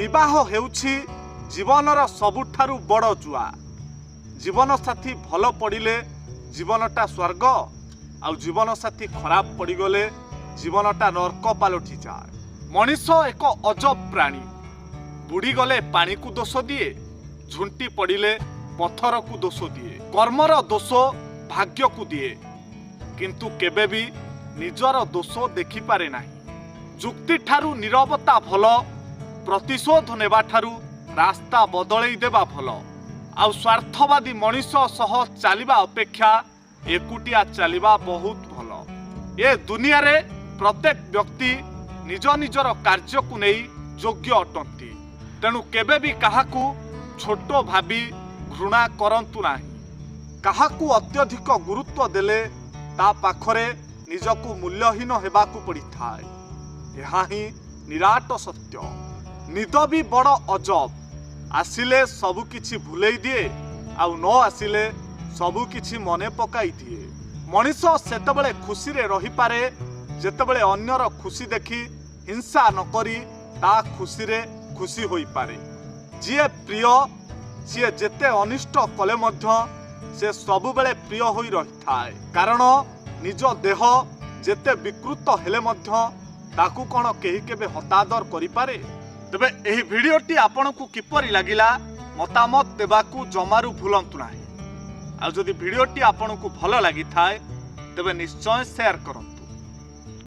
विवाह हेउछि जीवनर सबुठारु बड़ जुआ। जीवन साथी भल पड़िले जीवनटा स्वर्ग, आउ जीवन साथी खराब पड़गले जीवनटा नर्क पालटि जाए। मनीष एक अजब प्राणी। बुड़ी गले पानी को दोष दिए, झुंटी पड़िले पत्थर को दोष दिए, कर्मर दोष भाग्य को दिए, किंतु केबे भी निजर दोष देखि पारे नाही। जुक्ति ठारू नीरवता भल, प्रतिशोध नेबा ठारू रास्ता बदलई देबा भल। आउ स्वार्थवादी मनीष सह चलिबा अपेक्षा एकुटिया चलिबा बहुत भल। ए दुनिया रे प्रत्येक व्यक्ति निज निजर कार्य को नहीं योग्य अटंती। तेणु केबे भी काहाकू छोट भाबी घृणा करंतु नाही। काहाकू अत्यधिक गुरुत्व देले ता पाखरे निजकू मूल्यहीन हेबाकू पड़ी थाए। यह ही निराट सत्य। निद भी बड़ अजब। आसिले सबु किछि भूलेई दिए, आउ न आसिले सबु किछि मने पकाई दिए। मनीष सेतबेले खुशी रे रही पारे जेतबेले अन्यर खुशी देखि हिंसा न करी ता खुशी रे खुशी होई पारे। जिए प्रिय सी जेते अनिष्ट कले मध्य से सबु बेले प्रिय होई रही थाए। कारण निज देह जेते विकृत हेले मध्य ताकू कौन केही केबे हतादर करि पारे। तबे एही भिडियोटी आपनकू किपरि लागिला मतामत देबाकू जमारू भूलंतु नाही। आ जदि भिडियोटी आपनकू भल लागि थाए तेबे निश्चय शेयर करंतु।